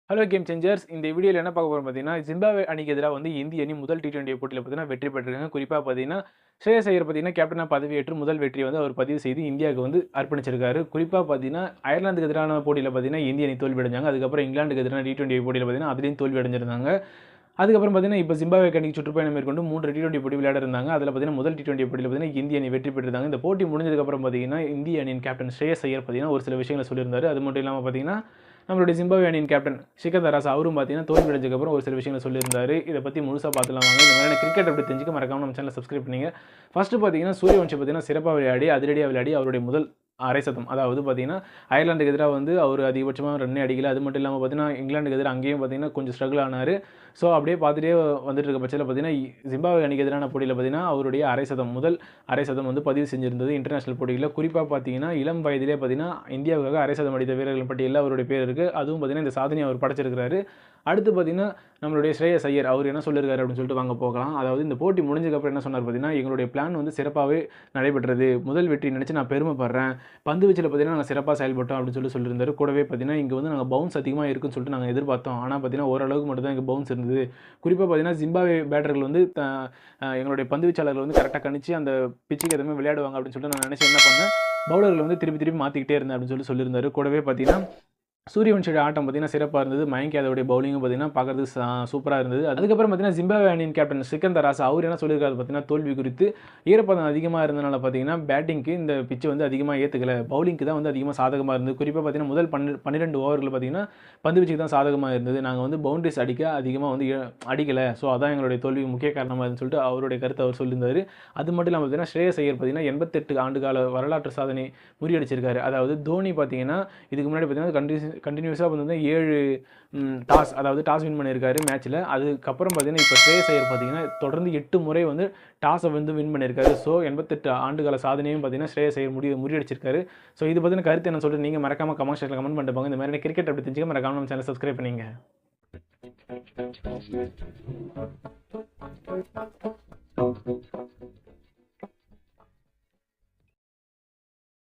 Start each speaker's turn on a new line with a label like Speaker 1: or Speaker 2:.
Speaker 1: Hello game changers. இந்த வீடியோவில் என்ன பார்க்க போகிறோம் பார்த்தீங்கன்னா, ஜிம்பாப்வே அணிக்கு எதிராக வந்து இந்திய அணி முதல் T20 போட்டியில் பார்த்தீங்கன்னா வெற்றி பெற்றிருக்காங்க. குறிப்பாக பார்த்தீங்கன்னா, ஸ்ரேயஸ் ஐயர் பார்த்தீங்கன்னா கேப்டனாக பதவியேற்று முதல் வெற்றியை வந்து அவர் பதிவு செய்து இந்தியாவுக்கு வந்து அர்ப்பணிச்சிருக்காரு. குறிப்பாக பார்த்தீங்கன்னா, அயர்லாந்துக்கு எதிரான போட்டியில் பார்த்தீங்கன்னா இந்திய அணி தோல்வி அடைஞ்சாங்க. அதுக்கப்புறம் இங்கிலாந்துக்கு எதிரான T20 போட்டியில் பார்த்தீங்கன்னா அதுலேயும் தோல்வி அடைஞ்சிருந்தாங்க. அதுக்கப்புறம் பார்த்தீங்கன்னா இப்போ ஜிம்பாப்வே அணிக்கு சுற்றுப்பயணம் மேற்கொண்டு 3 T20 போட்டி விளையாட இருந்தாங்க. அதில் பார்த்தீங்கன்னா முதல் T20 போட்டியில் பார்த்தீங்கன்னா இந்திய அணி வெற்றி பெற்றிருந்தாங்க. இந்த போட்டி முடிஞ்சதுக்கப்புறம் பார்த்தீங்கன்னா இந்திய அணியின் கேப்டன் ஸ்ரேயஸ் ஐயர் பார்த்தீங்கன்னா ஒரு சில விஷயங்களை சொல்லியிருந்தாரு. அது மட்டும் இல்லாமல் பார்த்தீங்கன்னா நம்மளுடைய ஜிம்பாப்வே அணியின் கேப்டன் ஷிகர் தராஸ் அவரும் பார்த்தீங்கன்னா தோல்வி அடைஞ்சதுக்கப்புறம் ஒரு சில விஷயங்களை சொல்லியிருந்தாரு. இதை பற்றி முழுசாக பார்த்துலாம் வாங்க. இந்த மாதிரி கிரிக்கெட் அப்படி தெரிஞ்சுக்க மறக்காம நம்ம சேனலை சப்ஸ்கிரைப் பண்ணிங்க. ஃபஸ்ட்டு பார்த்தீங்கன்னா சூரியவன்ஷி பார்த்தீங்கன்னா சிறப்பாக விளையாடி அதிரடியாக விளையாடி அவருடைய முதல் அரை சதம், அதாவது பார்த்தீங்கன்னா அயர்லாண்டுக்கு எதிராக வந்து அவர் அதிகபட்சமாக ரன்னே அடிக்கல. அது மட்டும் இல்லாமல் பார்த்தீங்கன்னா இங்கிலாந்துக்கு எதிராக அங்கேயும் பார்த்தீங்கன்னா கொஞ்சம் ஸ்ட்ரகிள் ஆனார். ஸோ அப்படியே பார்த்துட்டே வந்துட்டு இருக்க பட்சத்தில் பார்த்தீங்கன்னா ஜிம்பாப்வே அணிக்கு எதிரான போட்டியில் பார்த்தீங்கன்னா அவருடைய முதல் அரை சதம் வந்து பதிவு செஞ்சிருந்தது இன்டர்நேஷனல் போட்டிகளில். குறிப்பாக பார்த்தீங்கன்னா இளம் வயதிலே பார்த்தீங்கன்னா இந்தியாவுக்காக அரை சதம் அடித்த வீரர்கள் பட்டியலில் அவருடைய பேர் இருக்குது. அதுவும் பார்த்தீங்கன்னா இந்த சாதனையை அவர் படைச்சிருக்கிறாரு. அடுத்து பார்த்தீங்கன்னா நம்மளுடைய ஸ்ரேயஸ் ஐயர் அவர் என்ன சொல்லியிருக்காரு அப்படின்னு சொல்லிட்டு வாங்க போகலாம். அதாவது இந்த போட்டி முடிஞ்சதுக்கப்புறம் என்ன சொன்னார் பார்த்தீங்கன்னா, எங்களுடைய பிளான் வந்து சிறப்பாகவே நடைபெற்றது. முதல் வெற்றி நினச்சி நான் பெருமைப்படுறேன். பந்து வீச்சில் பார்த்தீங்கன்னா நாங்கள் சிறப்பாக செயல்பட்டோம் அப்படின்னு சொல்லியிருந்தாரு. கூடவே பார்த்தீங்கன்னா இங்கே வந்து நாங்கள் பவுன்ஸ் அதிகமாக இருக்குன்னு சொல்லிட்டு நாங்கள் எதிர்பார்த்தோம். ஆனால் பார்த்தீங்கன்னா ஓரளவுக்கு மட்டும் தான் இங்கே பவுன்ஸ் இருந்தது. குறிப்பாக பார்த்தீங்கன்னா ஜிம்பாப்வே பேட்டர்கள் வந்து எங்களுடைய பந்து வீச்சாளர்கள் வந்து கரெக்டாக கணிச்சு அந்த பிச்சுக்கு எதுவுமே விளையாடுவாங்க அப்படின்னு சொல்லிட்டு நான் நினச்சி என்ன பண்ணேன், பவுலர்கள் வந்து திருப்பி மாற்றிக்கிட்டே இருந்தேன் அப்படின்னு சொல்லியிருந்தாரு. கூடவே பார்த்தீங்கன்னா சூரியவன்ஷியோட ஆட்டம் பார்த்தீங்கன்னா சிறப்பாக இருந்தது. மயங்க் யாதவோடைய பவுலிங்கும் பார்த்தீங்கன்னா பார்க்கறதுக்கு சூப்பராக இருந்தது. அதுக்கப்புறம் பார்த்தீங்கன்னா ஜிம்பாப்வே அணியின் கேப்டன் ஷிகர் தராஸ் அவர் என்ன சொல்லியிருக்காரு பார்த்தீங்கன்னா, தோல்வி குறித்து ஈரப்பதம் அதிகமாக இருந்தனால பார்த்தீங்கன்னா பேட்டிங்க்கு இந்த பிச்சு வந்து அதிகமாக ஏற்றுக்கல, பவுலிங்க்கு தான் வந்து அதிகமாக சாதகமாக இருந்தது. குறிப்பாக பார்த்தீங்கன்னா முதல் 12 ஓவர்கள் பார்த்தீங்கன்னா பந்து வீச்சுக்கு தான் சாதகமாக இருந்தது. நாங்கள் வந்து பவுண்டரிஸ் அதிகமாக வந்து அடிக்கலை. ஸோ அதான் எங்களுடைய தோல்விக்கு முக்கிய காரணமாக இருந்துன்னு சொல்லிட்டு அவருடைய கருத்தை அவர் சொல்லியிருந்தார். அது மட்டும் இல்லாமல் பார்த்தீங்கன்னா ஸ்ரேயஸ் ஐயர் பார்த்தீங்கன்னா 88 ஆண்டுகால வரலாற்று சாதனை முறியடிச்சிருக்காரு. அதாவது தோனி பார்த்தீங்கன்னா இதுக்கு முன்னாடி பார்த்தீங்கன்னா கண்டினியூஸாக வந்து 7 டாஸ் வின் பண்ணியிருக்காரு மேட்ச்சில். அதுக்கப்புறம் பார்த்தீங்கன்னா இப்போ ஸ்ரேயஸ் ஐயர் பார்த்தீங்கன்னா தொடர்ந்து 8 முறை வந்து டாஸை வந்து வின் பண்ணியிருக்காரு. ஸோ 88 ஆண்டுகால சாதனையும் பார்த்தீங்கன்னா ஸ்ரேயஸ் ஐயர் முறியடிச்சிருக்காரு. ஸோ இது பற்றின கருத்து என்ன சொல்லிட்டு நீங்கள் மறக்காம கமெண்ட் செக்ஷனில் கமெண்ட் பண்ணிட்டு போங்க. இந்த மாதிரி கிரிக்கெட் அப்படி தெரிஞ்சுக்க மறக்காம நம்ம சேனல் சப்ஸ்கிரைப் பண்ணிங்க.